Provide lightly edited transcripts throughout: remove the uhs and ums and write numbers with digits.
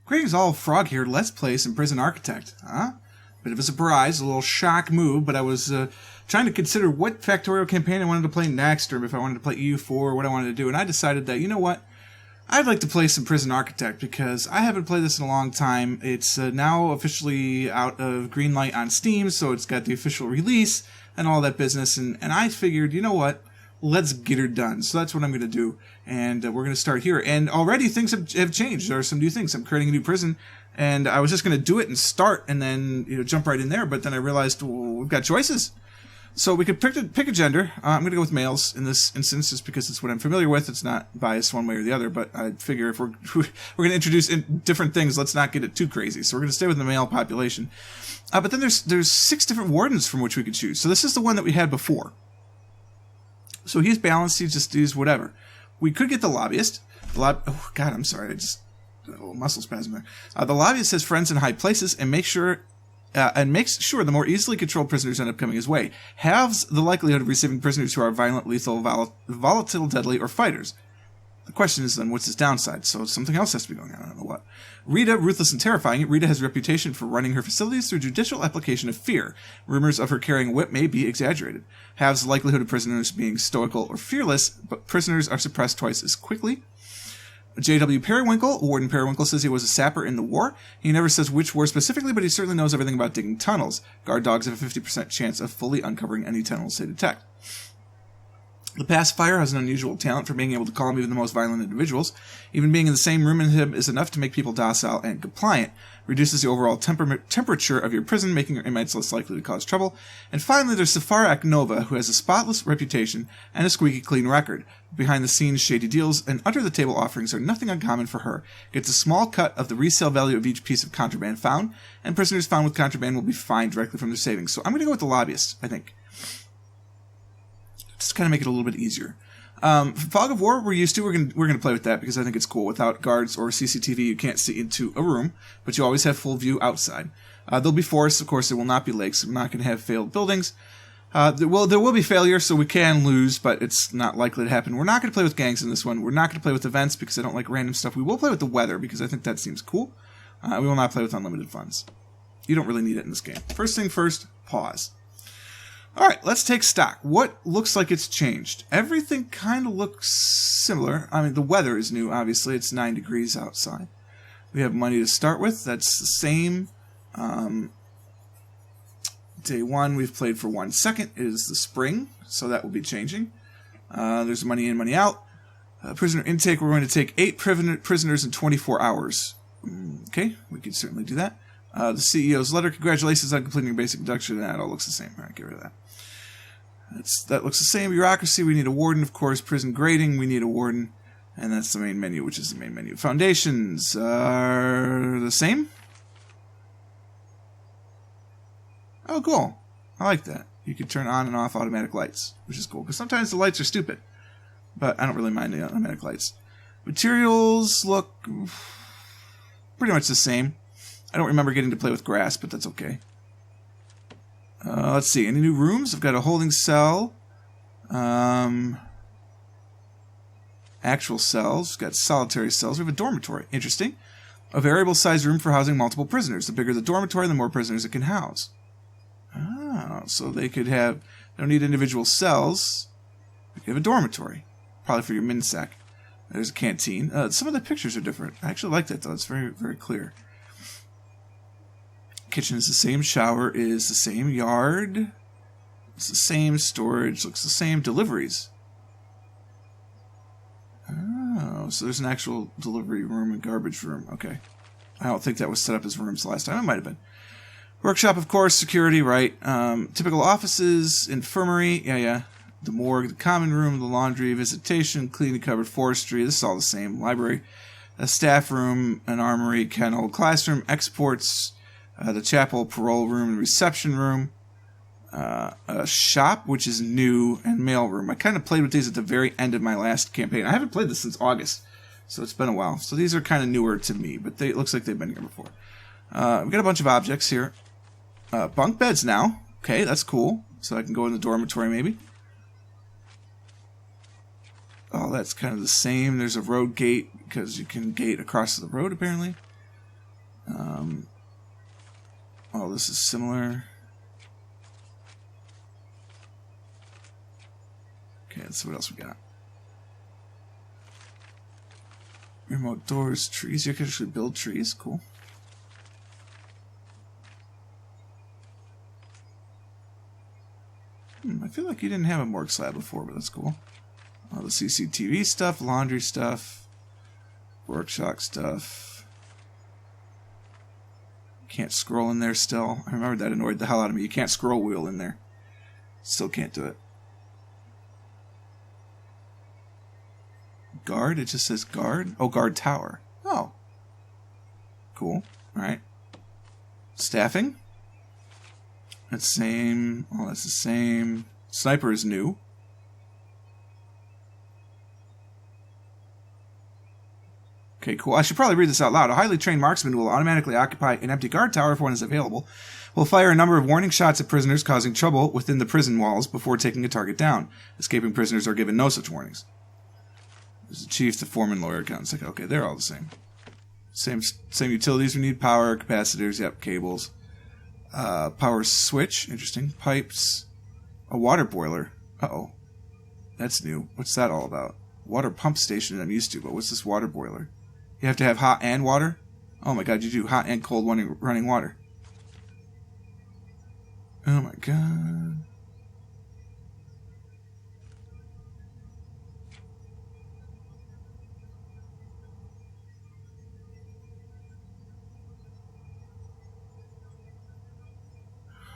Greetings all, Frog here. Let's play some Prison Architect. Bit of a surprise, a little shock move, but I was trying to consider what factorial campaign I wanted to play next, or if I wanted to play EU4, or what I wanted to do, and I decided that, you know what? I'd like to play some Prison Architect, because I haven't played this in a long time. It's now officially out of green light on Steam, so it's got the official release and all that business, and I figured, you know what? Let's get her done. So that's what I'm going to do, and we're going to start here. And already things have changed. There are some new things. I'm creating a new prison, and I was just going to do it and start, and then jump right in there. But then I realized, well, we've got choices. So we could pick a gender. I'm going to go with males in this instance, just because it's what I'm familiar with. It's not biased one way or the other, but I figure if we're going to introduce different things, let's not get it too crazy. So we're going to stay with the male population. But then there's 6 different wardens from which we could choose. So this is the one that we had before. So he's balanced, he's whatever. We could get the Lobbyist. Oh, God, I'm sorry. I just a little muscle spasm there. The Lobbyist has friends in high places and makes sure the more easily controlled prisoners end up coming his way. Halves the likelihood of receiving prisoners who are violent, lethal, volatile, deadly, or fighters. The question is then, what's his downside? So something else has to be going on. I don't know what. Rita, ruthless and terrifying. Rita has a reputation for running her facilities through judicial application of fear. Rumors of her carrying a whip may be exaggerated. Halves the likelihood of prisoners being stoical or fearless, but prisoners are suppressed twice as quickly. J.W. Periwinkle, Warden Periwinkle, says he was a sapper in the war. He never says which war specifically, but he certainly knows everything about digging tunnels. Guard dogs have a 50% chance of fully uncovering any tunnels they detect. The pacifier has an unusual talent for being able to calm even the most violent individuals. Even being in the same room as him is enough to make people docile and compliant. Reduces the overall temperature of your prison, making your inmates less likely to cause trouble. And finally, there's Safara Aknova, who has a spotless reputation and a squeaky clean record. Behind-the-scenes shady deals and under-the-table offerings are nothing uncommon for her. Gets a small cut of the resale value of each piece of contraband found, and prisoners found with contraband will be fined directly from their savings. So I'm going to go with the Lobbyist, I think. Just kind of make it a little bit easier. Fog of War, we're used to. We're gonna play with that because I think it's cool. Without guards or CCTV, you can't see into a room, but you always have full view outside. There'll be forests, of course. There will not be lakes. We're not going to have failed buildings. There will be failure, so we can lose, but it's not likely to happen. We're not going to play with gangs in this one. We're not going to play with events because I don't like random stuff. We will play with the weather because I think that seems cool. We will not play with unlimited funds. You don't really need it in this game. First thing first, pause. All right, let's take stock. What looks like it's changed? Everything kind of looks similar. I mean, the weather is new, obviously. It's 9 degrees outside. We have money to start with. That's the same. Day 1, we've played for 1 second. It is the spring, so that will be changing. There's money in, money out. Prisoner intake, we're going to take 8 prisoners in 24 hours. Okay, we can certainly do that. The CEO's letter, congratulations on completing your basic induction. That all looks the same. All right, get rid of that. That looks the same. Bureaucracy, we need a warden, of course. Prison grading, we need a warden. And that's the main menu, which is the main menu. Foundations are the same. Oh, cool. I like that. You can turn on and off automatic lights, which is cool. Because sometimes the lights are stupid. But I don't really mind the automatic lights. Materials look pretty much the same. I don't remember getting to play with grass, but that's okay. Let's see. Any new rooms? I've got a holding cell. Actual cells. We've got solitary cells. We have a dormitory. Interesting. A variable size room for housing multiple prisoners. The bigger the dormitory, the more prisoners it can house. Oh, so they could have... They don't need individual cells. We could have a dormitory. Probably for your MinSec. There's a canteen. Some of the pictures are different. I actually like that, though. It's very, very clear. Kitchen is the same. Shower is the same. Yard. It's the same. Storage looks the same. Deliveries. Oh, so there's an actual delivery room and garbage room. Okay. I don't think that was set up as rooms last time. It might have been. Workshop, of course. Security, right. Typical offices. Infirmary. Yeah. The morgue. The common room. The laundry. Visitation. Cleaning cupboard. Forestry. This is all the same. Library. A staff room. An armory. Kennel. Classroom. Exports. The chapel, parole room, and reception room. A shop, which is new, and mail room. I kind of played with these at the very end of my last campaign. I haven't played this since August, so it's been a while. So these are kind of newer to me, but it looks like they've been here before. We've got a bunch of objects here. Bunk beds now. Okay, that's cool. So I can go in the dormitory maybe. Oh, that's kind of the same. There's a road gate, because you can gate across the road, apparently. Oh, this is similar. Okay, let's see what else we got. Remote doors, trees. You can actually build trees. Cool. I feel like you didn't have a morgue slab before, but that's cool. All the CCTV stuff, laundry stuff, workshop stuff. Can't scroll in there still. I remember that annoyed the hell out of me. You can't scroll wheel in there. Still can't do it. Guard? It just says guard? Oh, guard tower. Oh. Cool. Alright. Staffing? That's the same. Oh, that's the same. Sniper is new. Okay, cool. I should probably read this out loud. A highly trained marksman will automatically occupy an empty guard tower if one is available. Will fire a number of warning shots at prisoners causing trouble within the prison walls before taking a target down. Escaping prisoners are given no such warnings. There's the chief, the foreman, lawyer, accountant. It's like, okay, they're all the same. Same utilities we need. Power, capacitors, yep, cables. Power switch, interesting. Pipes. A water boiler. Uh-oh. That's new. What's that all about? Water pump station I'm used to, but what's this water boiler? You have to have hot and water? Oh my god, you do hot and cold running water. Oh my god.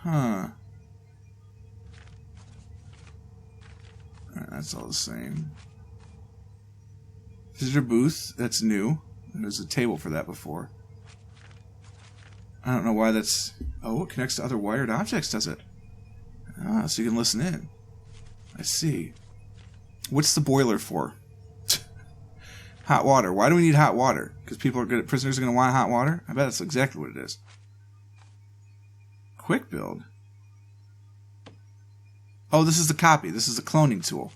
Huh. That's all the same. Visitor booth, that's new. There's a table for that before. I don't know why that's... Oh, it connects to other wired objects, does it? Ah, so you can listen in. I see. What's the boiler for? Hot water. Why do we need hot water? Because prisoners are going to want hot water? I bet that's exactly what it is. Quick build. Oh, this is the copy. This is the cloning tool.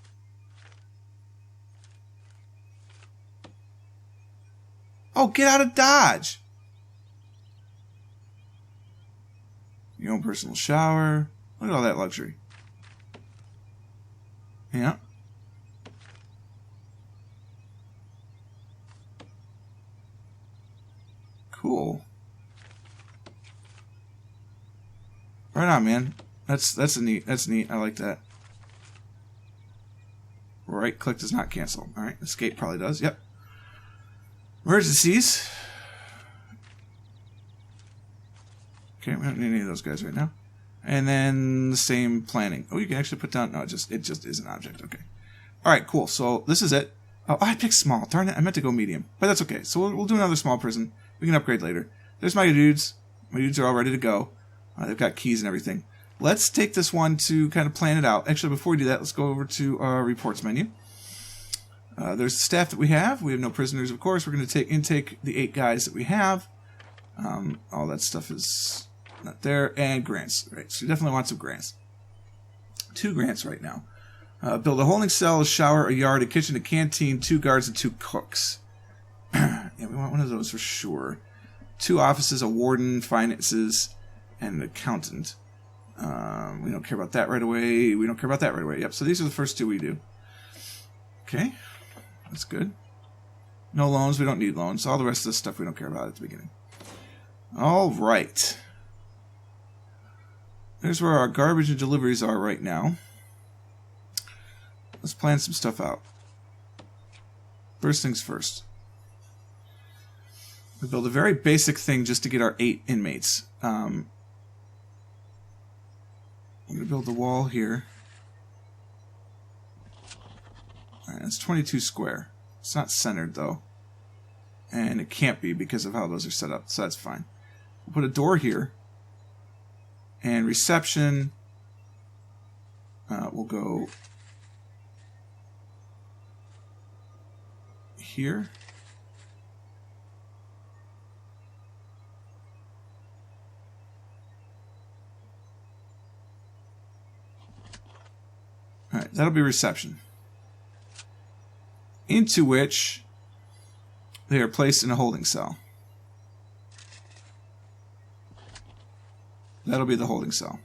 Oh, get out of Dodge! Your own personal shower. Look at all that luxury. Yeah. Cool. Right on, man. That's neat. I like that. Right click does not cancel. All right, escape probably does. Yep. Emergencies. Okay, we don't need any of those guys right now. And then the same planning. Oh, you can actually put down. No, it just is an object. Okay. All right, cool. So this is it. Oh, I picked small. Darn it! I meant to go medium, but that's okay. So we'll do another small prison. We can upgrade later. There's my dudes. My dudes are all ready to go. They've got keys and everything. Let's take this one to kind of plan it out. Actually, before we do that, let's go over to our reports menu. There's the staff that we have. We have no prisoners, of course. We're going to intake the 8 guys that we have. All that stuff is not there. And grants. Right, so you definitely want some grants. 2 grants right now. Build a holding cell, a shower, a yard, a kitchen, a canteen, 2 guards, and 2 cooks. Yeah, we want one of those for sure. 2 offices, a warden, finances, and an accountant. We don't care about that right away. We don't care about that right away. Yep, so these are the first 2 we do. Okay, that's good. No loans, we don't need loans. All the rest of this stuff we don't care about at the beginning. All right. There's where our garbage and deliveries are right now. Let's plan some stuff out. First things first. We build a very basic thing just to get our 8 inmates. I'm going to build the wall here. Alright, that's 22 square. It's not centered, though. And it can't be because of how those are set up, so that's fine. We'll put a door here. And reception, we'll go here. Alright, that'll be reception. Into which they are placed in a holding cell. That'll be the holding cell.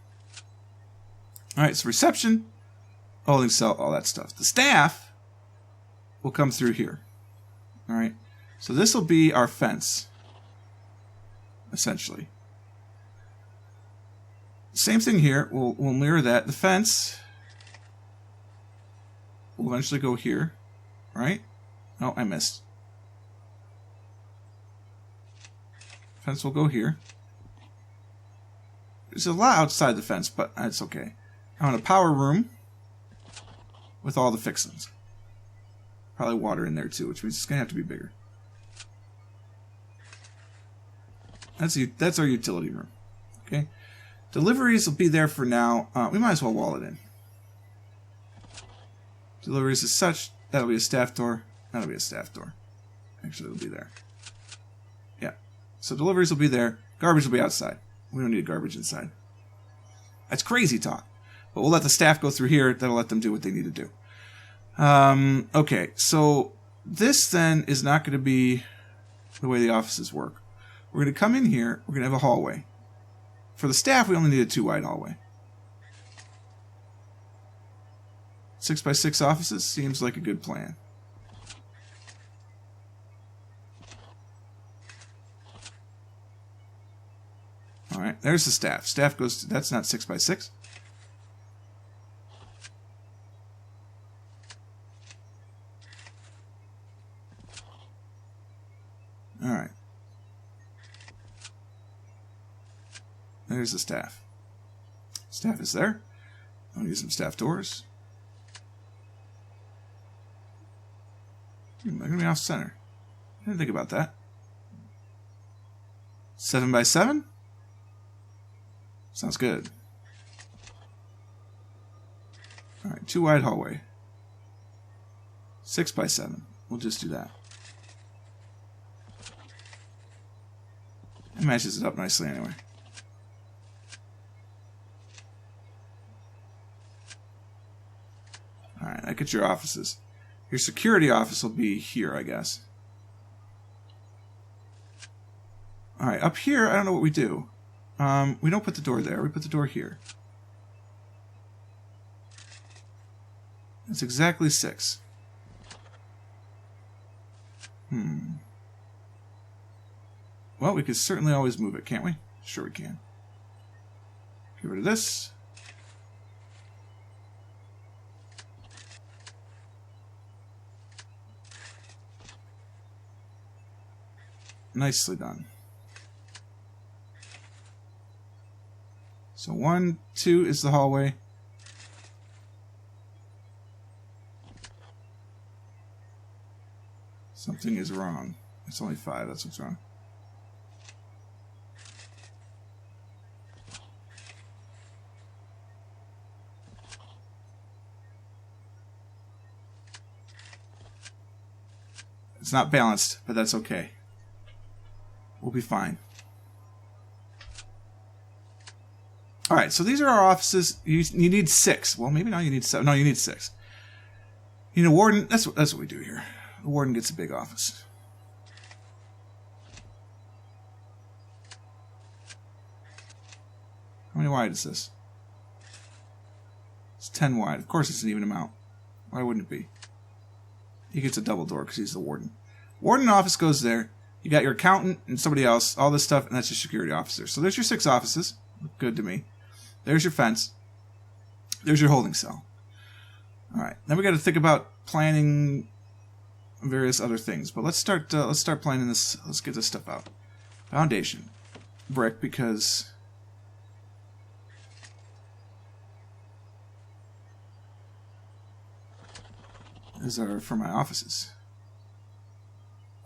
All right, so reception, holding cell, all that stuff. The staff will come through here. All right, so this will be our fence, essentially. Same thing here. We'll mirror that. The fence will eventually go here, right? Oh, I missed. Fence will go here. There's a lot outside the fence, but that's okay. I want a power room with all the fixings. Probably water in there too, which means it's going to have to be bigger. That's our utility room. Okay. Deliveries will be there for now. We might as well wall it in. Deliveries as such. That'll be a staff door. That'll be a staff door. Actually, it'll be there. Yeah. So deliveries will be there. Garbage will be outside. We don't need garbage inside. That's crazy talk. But we'll let the staff go through here. That'll let them do what they need to do. Okay, so this then is not going to be the way the offices work. We're going to come in here. We're going to have a hallway. For the staff, we only need a 2-wide hallway. 6x6 offices seems like a good plan. All right, there's the staff. Staff goes to, that's not 6x6. All right. There's the staff. Staff is there. I'll use some staff doors. They're going to be off center. I didn't think about that. 7x7? Sounds good. Alright, 2-wide hallway. 6x7. We'll just do that. It matches it up nicely anyway. Alright, that gets your offices. Your security office will be here, I guess. Alright, up here, I don't know what we do. We don't put the door there. We put the door here. It's exactly 6. Well, we could certainly always move it, can't we? Sure we can. Get rid of this. Nicely done. So 1, 2 is the hallway. Something is wrong. It's only 5, that's what's wrong. It's not balanced, but that's okay. We'll be fine. Alright, so these are our offices. You need 6. Well, maybe now you need 7. No, you need 6. You know, Warden, that's what we do here. The Warden gets a big office. How many wide is this? It's 10 wide. Of course it's an even amount. Why wouldn't it be? He gets a double door because he's the Warden. Warden office goes there. You got your accountant and somebody else, all this stuff, and that's your security officer. So there's your 6 offices. Look good to me. There's your fence. There's your holding cell. All right. Then we got to think about planning various other things. But let's start planning this. Let's get this stuff out. Foundation, brick, because these are for my offices.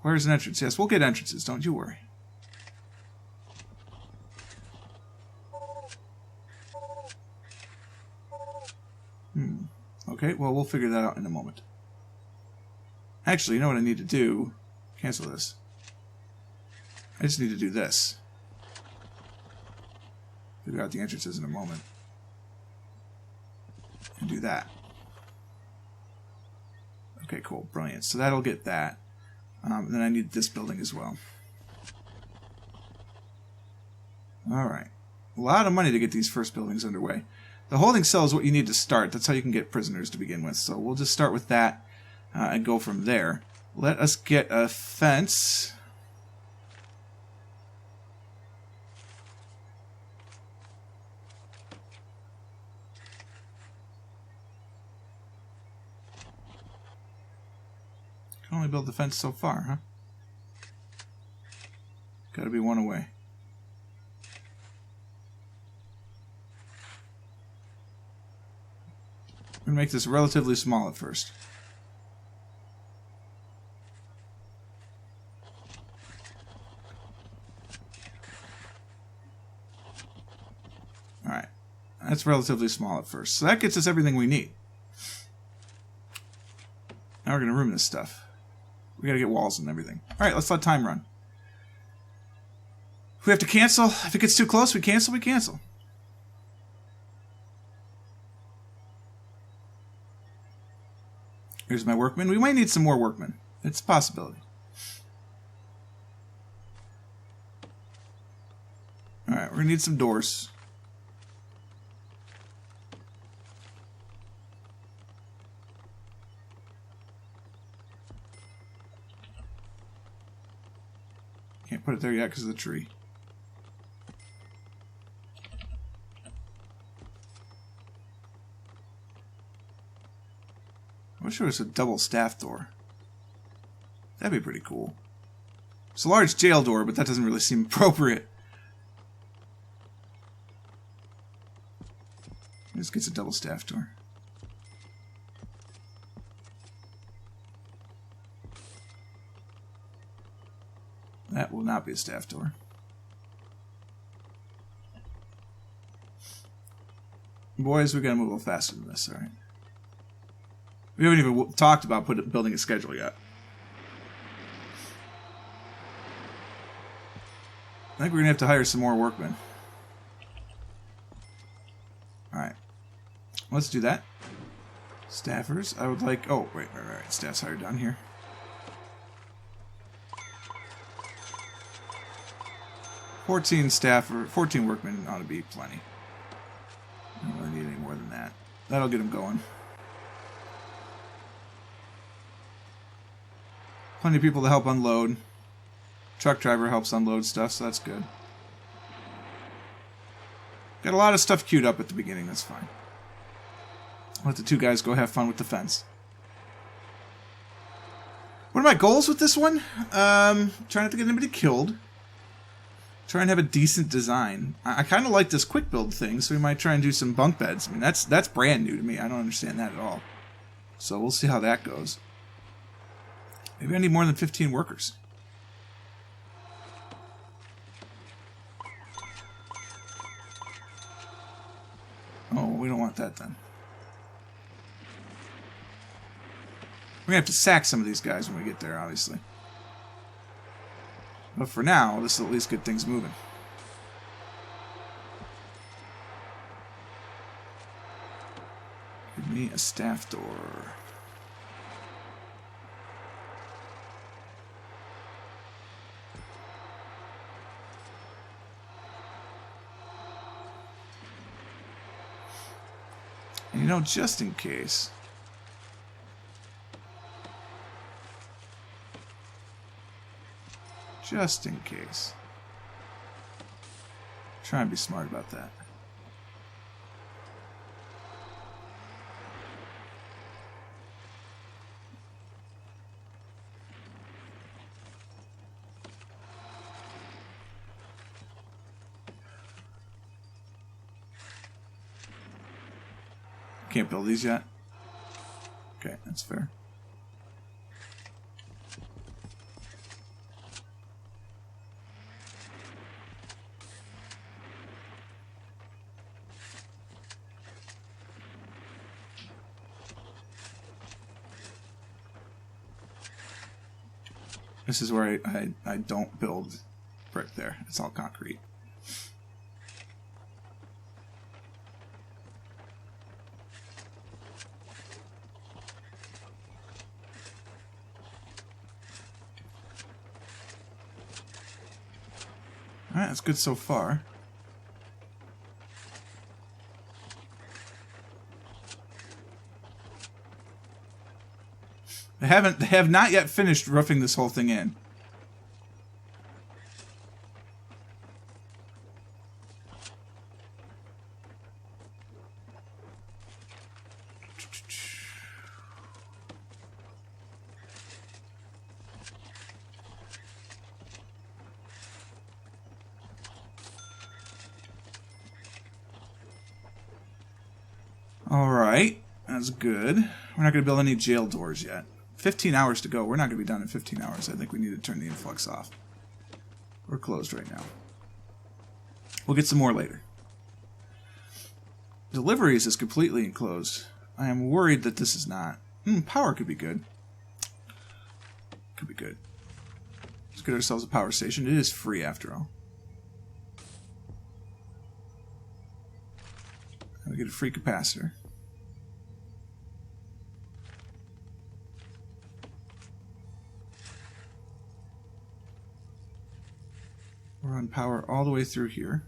Where's an entrance? Yes, we'll get entrances. Don't you worry. Okay, well, we'll figure that out in a moment. Actually, you know what I need to do? Cancel this. I just need to do this. Figure out the entrances in a moment. And do that. Okay, cool. Brilliant. So that'll get that. Then I need this building as well. Alright. A lot of money to get these first buildings underway. The holding cell is what you need to start. That's how you can get prisoners to begin with. So we'll just start with that and go from there. Let us get a fence. Can only build the fence so far, huh? Gotta be one away. We're going to make this relatively small at first. Alright. That's relatively small at first. So that gets us everything we need. Now we're going to room this stuff. We got to get walls and everything. Alright, let's let time run. If we have to cancel, if it gets too close, we cancel, we cancel. Here's my workmen. We might need some more workmen. It's a possibility. Alright, we're going to need some doors. Can't put it there yet because of the tree. I wish there was a double staff door. That'd be pretty cool. It's a large jail door, but that doesn't really seem appropriate. This gets a double staff door. That will not be a staff door. Boys, we gotta move a little faster than this, alright? We haven't even talked about building a schedule yet. I think we're going to have to hire some more workmen. Alright. Let's do that. Staffers. I would like... Oh, right. Staff's hired down here. $14 workmen ought to be plenty. I don't really need any more than that. That'll get them going. Plenty of people to help unload. Truck driver helps unload stuff, so that's good. Got a lot of stuff queued up at the beginning, that's fine. Let the two guys go have fun with the fence. What are my goals with this one? Trying not to get anybody killed. Try and have a decent design. I kind of like this quick build thing, so we might try and do some bunk beds. I mean, that's brand new to me. I don't understand that at all. So we'll see how that goes. Maybe I need more than 15 workers. Oh, we don't want that then. We're going to have to sack some of these guys when we get there, obviously. But for now, this will at least get things moving. Give me a staff door. And you know, just in case... Just in case. Try and be smart about that. Can't build these yet? Okay, that's fair. This is where I don't build brick there. It's all concrete. Alright, that's good so far. They have not yet finished roofing this whole thing in. Alright, that's good. We're not going to build any jail doors yet. 15 hours to go. We're not going to be done in 15 hours. I think we need to turn the influx off. We're closed right now. We'll get some more later. Deliveries is completely enclosed. I am worried that this is not. Power could be good. Could be good. Let's get ourselves a power station. It is free after all. And we get a free capacitor. We're on power all the way through here.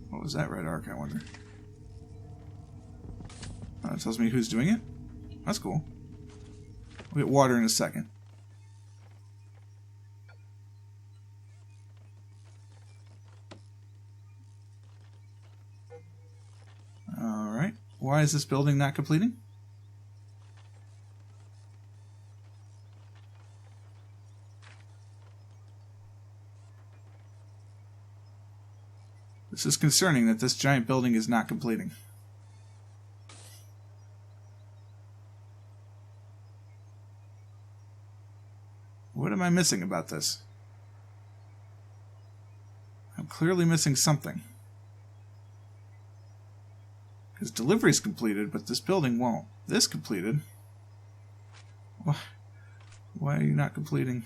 What was that red arc, I wonder? It tells me who's doing it. That's cool. We'll get water in a second. Alright. Why is this building not completing? This is concerning that this giant building is not completing. What am I missing about this? I'm clearly missing something. Because delivery is completed, but this building won't. This completed. Why are you not completing?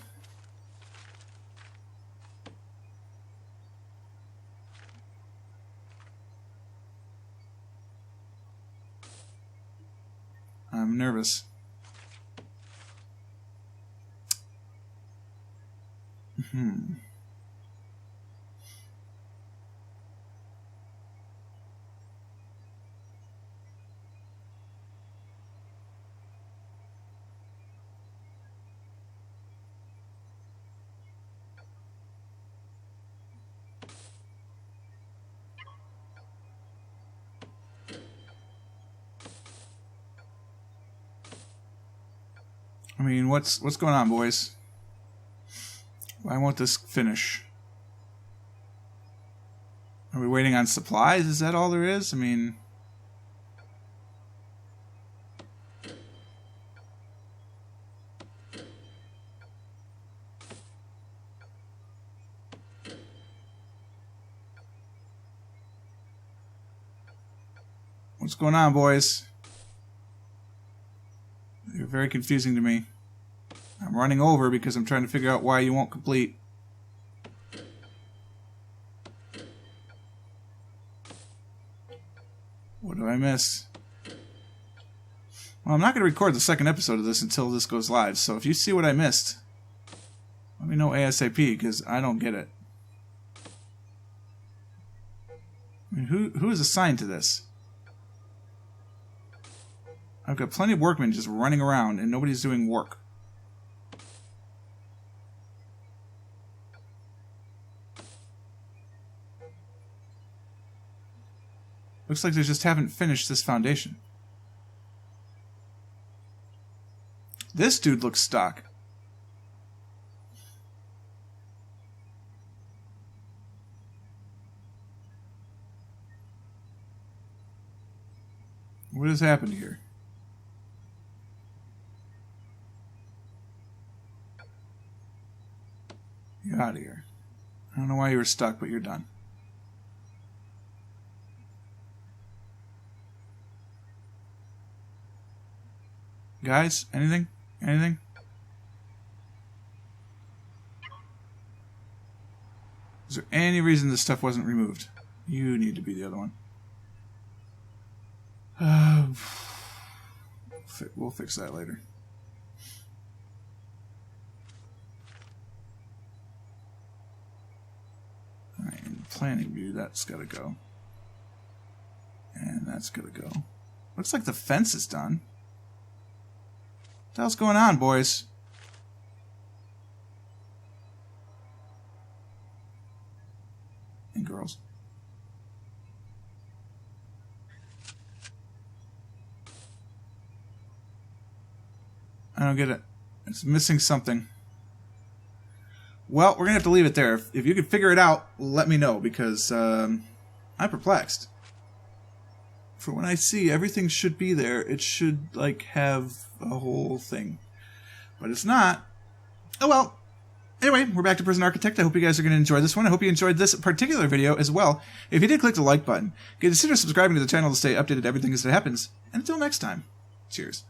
I'm nervous. I mean, what's going on, boys? Why won't this finish? Are we waiting on supplies? Is that all there is? I mean... What's going on, boys? You're very confusing to me. I'm running over because I'm trying to figure out why you won't complete. What do I miss? Well, I'm not going to record the second episode of this until this goes live, so if you see what I missed, let me know ASAP, because I don't get it. I mean, who is assigned to this? I've got plenty of workmen just running around, and nobody's doing work. Looks like they just haven't finished this foundation. This dude looks stuck. What has happened here? Get out of here. I don't know why you were stuck, but you're done. Guys, anything? Anything? Is there any reason this stuff wasn't removed? You need to be the other one. We'll fix that later. planning view. That's got to go. And that's got to go. Looks like the fence is done. What the hell's going on, boys? And girls. I don't get it. It's missing something. Well, we're going to have to leave it there. If you could figure it out, let me know, because I'm perplexed. For when I see everything should be there, it should, like, have a whole thing. But it's not. Oh, well. Anyway, we're back to Prison Architect. I hope you guys are going to enjoy this one. I hope you enjoyed this particular video as well. If you did, click the like button. Consider subscribing to the channel to stay updated to everything as it happens. And until next time, cheers.